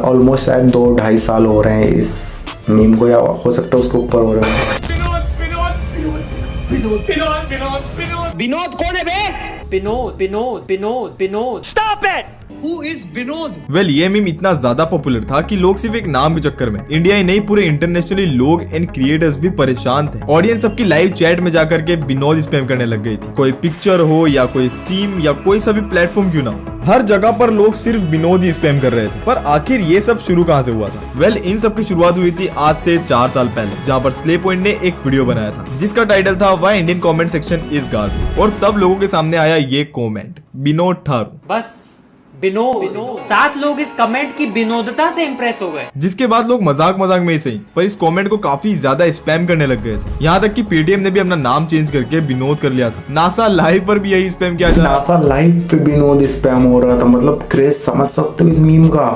Almost शायद 2-2.5 साल हो रहे हैं इस मीम को, या हो सकता है उसके ऊपर हो रहे हैं। विनोद कौन है बे? Vinod stop it. Who is Vinod? Well ये मीम इतना ज्यादा पॉपुलर था कि लोग सिर्फ एक नाम के चक्कर में, इंडिया ही नहीं पूरे इंटरनेशनली लोग एंड क्रिएटर्स भी परेशान थे। ऑडियंस सबकी लाइव चैट में जाकर के विनोद स्पैम करने लग गई थी। कोई पिक्चर हो या कोई स्टीम या कोई सा भी प्लेटफॉर्म क्यों ना हो, हर जगह पर लोग सिर्फ विनोद ही स्पैम कर रहे थे। पर आखिर ये सब शुरू कहाँ से हुआ था? वेल इन सब की शुरुआत हुई थी आज से 4 साल पहले, जहाँ पर स्ले पॉइंट ने एक वीडियो बनाया था जिसका टाइटल था why Indian comment section is garbage. और तब लोगों के सामने आया ये कमेंट, विनोद ठारू। बस विनोद 7 लोग इस कमेंट की विनोदता से इंप्रेस हो गए, जिसके बाद लोग मजाक में ही सही पर इस कमेंट को काफी ज्यादा स्पैम करने लग गए थे। यहाँ तक कि पेटीएम ने भी अपना नाम चेंज करके विनोद कर लिया था। नासा लाइव पर भी यही स्पैम किया जा रहा था। नासा लाइव पे विनोद स्पैम हो रहा था। मतलब क्रेज समझ सकते हो इस मीम का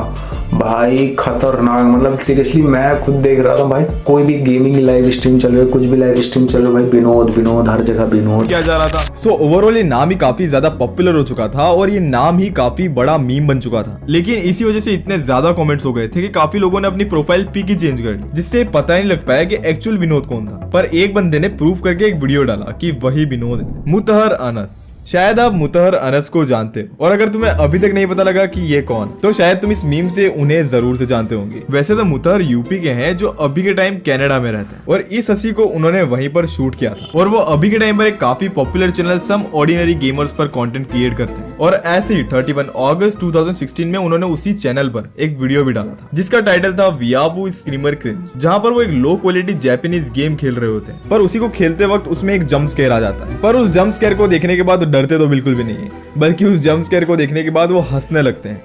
भाई, खतरनाक। मतलब सीरियसली मैं खुद देख रहा था भाई, कोई भी गेमिंग लाइव स्ट्रीम चल रही है, कुछ भी लाइव स्ट्रीम चल रही है, भाई विनोद हर जगह विनोद क्या जा रहा था। सो ओवरऑल ये नाम ही काफी ज्यादा पॉपुलर हो चुका था और ये नाम ही काफी बड़ा मीम बन चुका था। लेकिन इसी वजह से इतने ज्यादा कमेंट्स हो गए थे कि काफी लोगों ने अपनी प्रोफाइल पिक ही चेंज कर ली, जिससे पता ही नहीं लग पाया कि एक्चुअल विनोद कौन था। पर एक बंदे ने प्रूफ करके एक वीडियो डाला कि वही विनोद है, मुतहर अनस। शायद आप मुतहर अनस को जानते हो, और अगर तुम्हें अभी तक नहीं पता लगा कि ये कौन, तो शायद तुम इस मीम से उन्हें जरूर से जानते होंगे। वैसे तो मुतहर यूपी के हैं जो अभी के टाइम कनाडा में रहते हैं, और इस हंसी को उन्होंने वहीं पर शूट किया था। और वो अभी के टाइम पर एक काफी पॉपुलर चैनल सम ऑर्डिनरी गेमर्स पर कंटेंट क्रिएट करते हैं। और ऐसे ही 31 अगस्त 2016 में उन्होंने उसी चैनल पर एक वीडियो भी डाला था जिसका टाइटल था वियाबू स्क्रीमर क्रिंज, जहाँ पर वो एक लो क्वालिटी जापानीज गेम खेल रहे होते हैं। पर उसी को खेलते वक्त उसमें एक जंप स्केयर आ जाता है। पर उस जंप स्केयर को देखने के बाद डरते तो बिल्कुल भी नहीं है, बल्कि उस जंप स्केयर को देखने के बाद वो हंसने लगते हैं।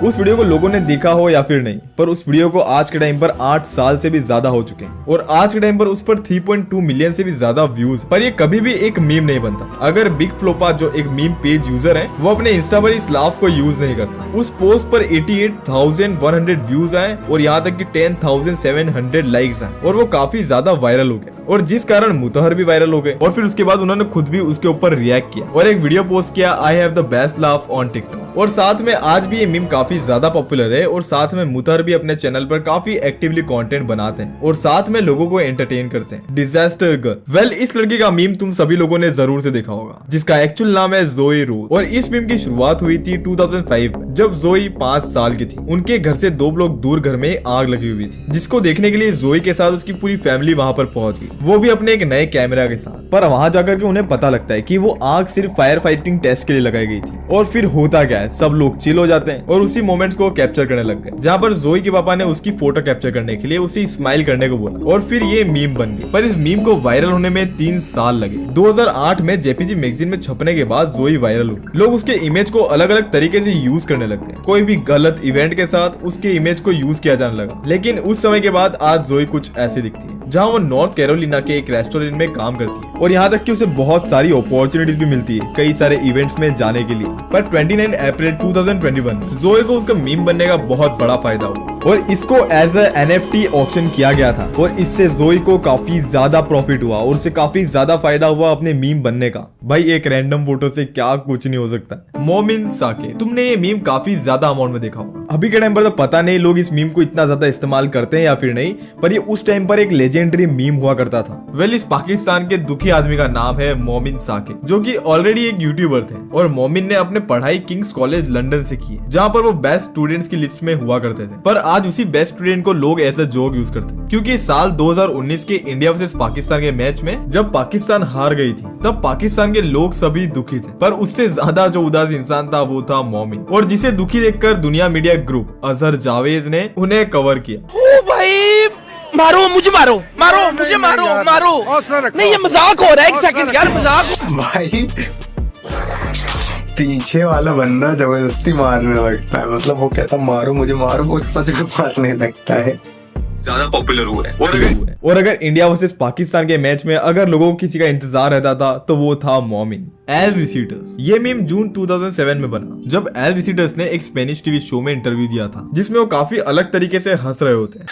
उस वीडियो को लोगों ने देखा हो या फिर नहीं, पर उस वीडियो को आज के टाइम पर 8 साल से भी ज्यादा हो चुके हैं और आज के टाइम पर उस पर 3.2 मिलियन से भी ज्यादा व्यूज। पर ये कभी भी एक मीम नहीं बनता अगर बिग फ्लोपा जो एक मीम पेज यूजर है वो अपने इंस्टा पर इस लाफ को यूज नहीं करता। उस पोस्ट पर 88,100 व्यूज आए और यहाँ तक कि 10,700 लाइक्स आए और वो काफी ज्यादा वायरल हो गया, और जिस कारण मुतहर भी वायरल हो गए। और फिर उसके बाद उन्होंने खुद भी उसके ऊपर रिएक्ट किया और एक वीडियो पोस्ट किया, I have the best laugh on TikTok. और साथ में आज भी ये मीम काफी ज्यादा पॉपुलर है, और साथ में मुतहर भी अपने चैनल पर काफी एक्टिवली कंटेंट बनाते हैं और साथ में लोगों को एंटरटेन करते हैं। Disaster girl. वेल इस लड़की का मीम तुम सभी लोगों ने जरूर से देखा होगा, जिसका एक्चुअल नाम है जोई रोज। और इस मीम की शुरुआत हुई थी 2005 में, जब जोई 5 साल की थी। उनके घर से 2 ब्लॉक दूर घर में आग लगी हुई थी, जिसको देखने के लिए जोई के साथ उसकी पूरी फैमिली वहां पर पहुंच गई, वो भी अपने एक नए कैमरा के साथ। पर वहां जाकर के उन्हें पता लगता है कि वो आग सिर्फ फायर फाइटिंग टेस्ट के लिए लगाई गई थी। और फिर होता क्या है, सब लोग चिल हो जाते हैं और उसी मोमेंट्स को कैप्चर करने लग गए, जहाँ पर जोई के पापा ने उसकी फोटो कैप्चर करने के लिए उसे स्माइल करने को बोला, और फिर ये मीम बन गई। पर इस मीम को वायरल होने में 3 साल लगे। 2008 में जेपीजी मैगजीन में छपने के बाद जोई वायरल हुई। लोग उसके इमेज को अलग अलग तरीके से यूज करने लग गए, कोई भी गलत इवेंट के साथ उसके इमेज को यूज किया जाने लगा। लेकिन उस समय के बाद आज जोई कुछ ऐसी दिखती है, जहाँ वो नॉर्थ कैरोलिना के एक रेस्टोरेंट में काम करती है, और यहाँ तक कि उसे बहुत सारी अपॉर्चुनिटीज भी मिलती है कई सारे इवेंट्स में जाने के लिए। पर 29 अप्रैल 2021 जोई को उसका मीम बनने का बहुत बड़ा फायदा हुआ, और इसको एज अ NFT ऑक्शन किया गया था, और इससे जोई को काफी ज्यादा प्रॉफिट हुआ और उसे काफी ज्यादा फायदा हुआ अपने मीम बनने का। भाई एक रैंडम फोटो से क्या कुछ नहीं हो सकता। मोमिन साके, तुमने ये मीम काफी ज्यादा अमाउंट में देखा होगा। अभी के टाइम पर तो पता नहीं लोग इस मीम को इतना ज्यादा इस्तेमाल करते हैं या फिर नहीं, पर ये उस टाइम पर एक लेजेंडरी मीम हुआ करता था। वेल इस पाकिस्तान के दुखी आदमी का नाम है मोमिन साके, जो कि ऑलरेडी एक यूट्यूबर थे, और मोमिन ने अपने पढ़ाई किंग्स कॉलेज लंदन से की, जहाँ पर वो बेस्ट स्टूडेंट्स की लिस्ट में हुआ करते थे। पर आज उसी बेस्ट स्टूडेंट को लोग ऐसा जोक यूज करते हैं, क्योंकि साल 2019 के इंडिया वर्सेस पाकिस्तान के मैच में जब पाकिस्तान हार गई थी, तब पाकिस्तान के लोग सभी दुखी थे, पर उससे ज्यादा जो उदास इंसान था वो था मोमिन, और जिसे दुखी देखकर दुनिया मीडिया ग्रुप अजहर जावेद ने उन्हें कवर किया। ओ भाई मारो मुझे, मारो मुझे, मारो नहीं, ये मजाक हो रहा है। 1 सेकंड यार, मजाक। भाई पीछे वाला बंदा जबरदस्ती मारने लगता है, मतलब वो कहता मारो मुझे, मारो, वो सच में मारने लगता है। ज्यादा पॉपुलर हुआ है। और अगर इंडिया वर्सेस पाकिस्तान के मैच में अगर लोगों को किसी का इंतजार रहता था तो वो था मोमिन। एल रिसीटर्स, ये मीम जून 2007 में बना, जब एल रिसीटर्स ने एक स्पेनिश टीवी शो में इंटरव्यू दिया था, जिसमें वो काफी अलग तरीके से हंस रहे होते हैं।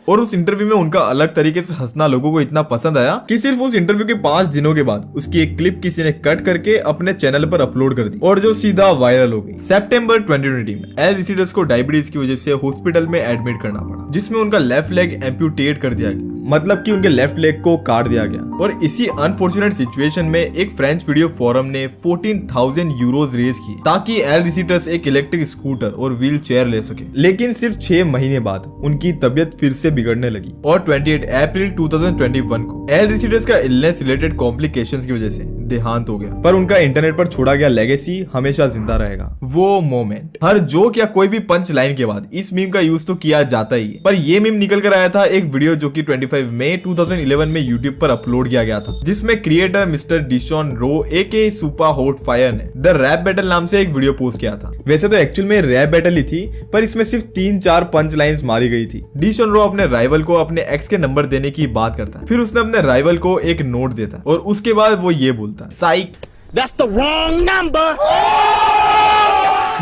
और उस इंटरव्यू में उनका अलग तरीके से हंसना लोगों को इतना पसंद आया कि सिर्फ उस इंटरव्यू के 5 दिनों के बाद उसकी एक क्लिप किसी ने कट करके अपने चैनल पर अपलोड कर दी और जो सीधा वायरल हो गई। सितंबर 2020 में एल रिसीडर्स को डायबिटीज की वजह से हॉस्पिटल में एडमिट करना पड़ा, जिसमें उनका लेफ्ट लेग एम्प्यूटेट कर दिया गया, मतलब कि उनके लेफ्ट लेग को काट दिया गया। और इसी अनफॉर्चुनेट सिचुएशन में एक फ्रेंच वीडियो फोरम ने 14,000 यूरोज रेज की ताकि एल रिसीडर्स एक इलेक्ट्रिक स्कूटर और व्हील चेयर ले सके। लेकिन सिर्फ 6 महीने बाद उनकी तबियत फिर से बिगड़ने लगी और 28 अप्रैल 2021 को एल रिसीडर्स का इलनेस रिलेटेड कॉम्प्लिकेशंस की वजह से देहांत हो गया। पर उनका इंटरनेट पर छोड़ा गया लेगेसी हमेशा जिंदा रहेगा। वो मोमेंट, हर जोक या कोई भी पंच लाइन के बाद इस मीम का यूज तो किया जाता ही है, पर ये मीम निकल कर आया था एक वीडियो जो कि 25 मई 2011 में यूट्यूब पर अपलोड किया गया था, जिसमें क्रिएटर मिस्टर डिशॉन रो एके सुपर हॉट फायर ने द रैप बैटल नाम से एक वीडियो पोस्ट किया था। वैसे तो एक्चुअल में रैप बैटल ही थी, पर इसमें सिर्फ 3-4 पंच लाइन्स मारी गई थी। डिशॉन रो अपने राइवल को अपने एक्स के नंबर देने की बात करता है, फिर उसने अपने राइवल को एक नोट देता है और उसके बाद वो ये बोलता है, साइक That's the wrong number.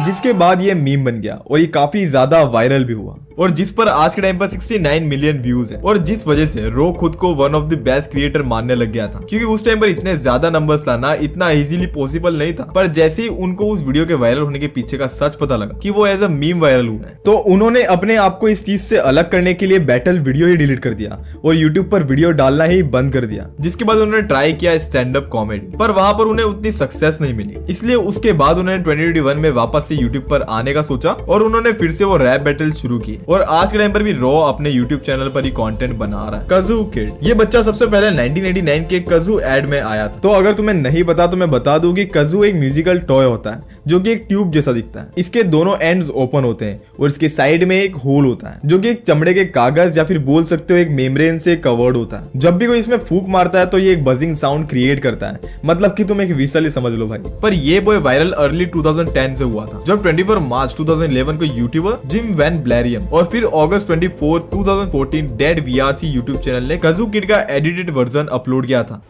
जिसके बाद ये मीम बन गया और ये काफी ज्यादा वायरल भी हुआ और जिस पर आज के टाइम पर 69 मिलियन व्यूज है और जिस वजह से रो खुद को one of the best creator मानने लग गया था, क्योंकि उस टाइम पर इतने ज्यादा नंबर्स लाना इतना इजीली पॉसिबल नहीं था। पर जैसे ही उनको उस वीडियो के वायरल होने के पीछे का सच पता लगा कि वो एज अ मीम वायरल हुआ है, तो उन्होंने अपने आप को इस चीज से अलग करने के लिए बैटल वीडियो ही डिलीट कर दिया और यूट्यूब पर वीडियो डालना ही बंद कर दिया। जिसके बाद उन्होंने ट्राई किया स्टैंड अप कॉमेडी, पर वहां पर उन्हें उतनी सक्सेस नहीं मिली, इसलिए उसके बाद उन्होंने 2021 में वापस से यूट्यूब पर आने का सोचा और उन्होंने फिर से वो रैप बैटल शुरू की और आज के टाइम पर भी रॉ अपने YouTube चैनल पर ही कंटेंट बना रहा है। कजू किड, ये बच्चा सबसे पहले 1989 के कजू एड में आया था। तो अगर तुम्हें नहीं पता तो मैं बता दूं कि कजू एक म्यूजिकल टॉय होता है जो कि एक ट्यूब जैसा दिखता है। इसके दोनों एंड्स ओपन होते हैं और इसके साइड में एक होल होता है जो कि एक चमड़े के कागज या फिर बोल सकते हो एक मेम्ब्रेन से कवर्ड होता है। जब भी कोई इसमें फूंक मारता है तो ये एक बजिंग साउंड क्रिएट करता है, मतलब कि तुम एक व्हिसल ही समझ लो भाई। पर ये बॉय वायरल अर्ली 2010 से हुआ था, जब 24 मार्च 2011 को यूट्यूबर जिम वैन ब्लैरियम और फिर अगस्त 24, 2014 डेड वीआरसी यूट्यूब चैनल ने कजू किड का एडिटेड वर्जन अपलोड किया था।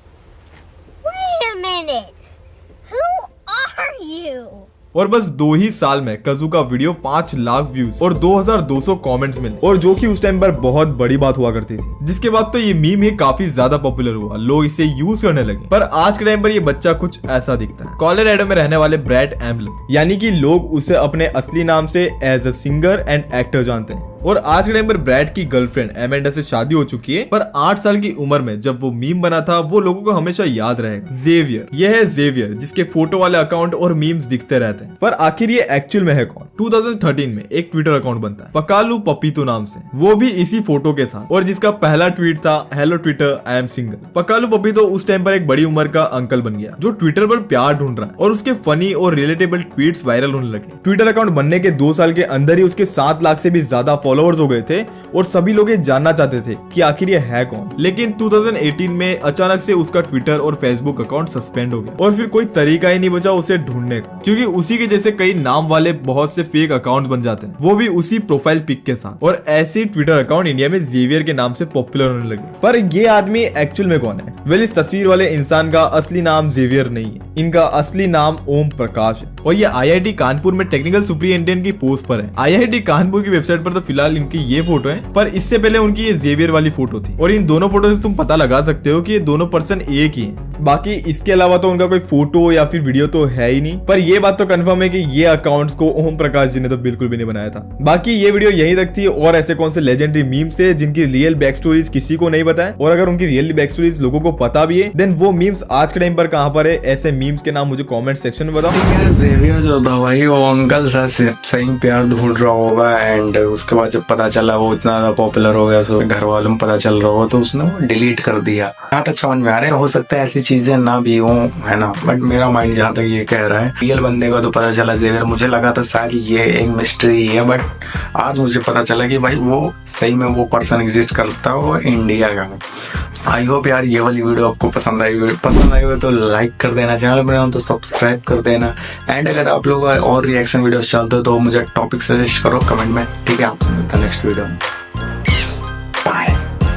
Wait a minute. Who are you? और बस 2 ही साल में कजू का वीडियो 5 लाख व्यूज और 2200 कमेंट्स मिले, और जो कि उस टाइम पर बहुत बड़ी बात हुआ करती थी। जिसके बाद तो ये मीम ही काफी ज्यादा पॉपुलर हुआ, लोग इसे यूज करने लगे। पर आज के टाइम पर ये बच्चा कुछ ऐसा दिखता है। कोलोराडो में रहने वाले ब्रैड एम्बलर, यानी कि लोग उसे अपने असली नाम से as a singer and actor जानते हैं। और आज के टाइम पर ब्रैड की गर्लफ्रेंड एमेंडा से शादी हो चुकी है, पर 8 साल की उम्र में जब वो मीम बना था वो लोगों को हमेशा याद रहेगा। जेवियर, यह है जेवियर जिसके फोटो वाले अकाउंट और मीम्स दिखते रहते हैं। पर आखिर ये एक्चुअल में है कौन? 2013 में एक ट्विटर अकाउंट बनता है पकालू पपीतो नाम से, वो भी इसी फोटो के साथ, और जिसका पहला ट्वीट था hello Twitter I am single. Pakalu Papito उस टाइम पर एक बड़ी उम्र का अंकल बन गया जो ट्विटर पर प्यार ढूंढ रहा है और उसके फनी और रिलेटेबल ट्वीट्स वायरल होने लगे। ट्विटर अकाउंट बनने के 2 साल के अंदर ही उसके 7 लाख से भी ज्यादा फॉलोअर्स हो गए थे और सभी लोग ये जानना चाहते थे कि आखिर ये है कौन। लेकिन 2018 में अचानक से उसका ट्विटर और फेसबुक अकाउंट सस्पेंड हो गया और फिर कोई तरीका ही नहीं बचा उसे ढूंढने का, क्योंकि उसी के जैसे कई नाम वाले बहुत से फेक अकाउंट्स बन जाते हैं, वो भी उसी प्रोफाइल पिक के साथ। और ऐसे ट्विटर अकाउंट इंडिया में जेवियर के नाम से पॉपुलर होने लगे। पर ये आदमी एक्चुअल में कौन है? वेल, इस तस्वीर वाले इंसान का असली नाम जेवियर नहीं है, इनका असली नाम ओम प्रकाश है और ये IIT कानपुर में टेक्निकल सुपरिटेंडेंट की पोस्ट पर है। IIT कानपुर की वेबसाइट पर तो फिलहाल इनकी ये फोटो है, पर इससे पहले उनकी ये जेवियर वाली फोटो थी और इन दोनों फोटो से तुम पता लगा सकते हो कि ये दोनों पर्सन एक ही हैं। बाकी इसके अलावा तो उनका कोई फोटो या फिर वीडियो तो है ही नहीं। पर ये बात तो कंफर्म है कि ये अकाउंट्स को ओम प्रकाश जी ने तो बिल्कुल भी नहीं बनाया था। बाकी ये वीडियो यहीं तक थी, और ऐसे कौन से लेजेंडरी मीम्स है जिनकी रियल बैक स्टोरीज किसी को नहीं पता है, और अगर उनकी रियल बैक स्टोरीज लोगों को पता भी है देन वो मीम्स आज के टाइम पर कहां पर है? ऐसे मीम्स के नाम मुझे कमेंट सेक्शन में बताओ। यार जेवियर जो था भाई वो अंकल सही प्यार ढूंढ रहा होगा, एंड उसके बाद जब पता चला वो इतना ज्यादा पॉपुलर हो गया, सो घर वालों में पता चल रहा होगा तो उसने वो डिलीट कर दिया। जहाँ तक समझ में आ रहा है, हो सकता है ऐसी चीजें ना भी हो, है ना, बट मेरा माइंड जहाँ तक ये कह रहा है रियल बंदे का तो पता चला जेवियर। मुझे लगा था शायद ये एक मिस्ट्री है, बट आज मुझे पता चला कि भाई वो सही में वो पर्सन एग्जिस्ट करता है, वो इंडिया का। आई होप यार ये वाली वीडियो आपको पसंद आई हो तो लाइक कर देना, चैनल पर हो तो सब्सक्राइब कर देना, एंड अगर आप लोग और रिएक्शन वीडियो चाहते हो तो मुझे टॉपिक सजेस्ट करो कमेंट में, ठीक है? आपसे मिलता है नेक्स्ट वीडियो में।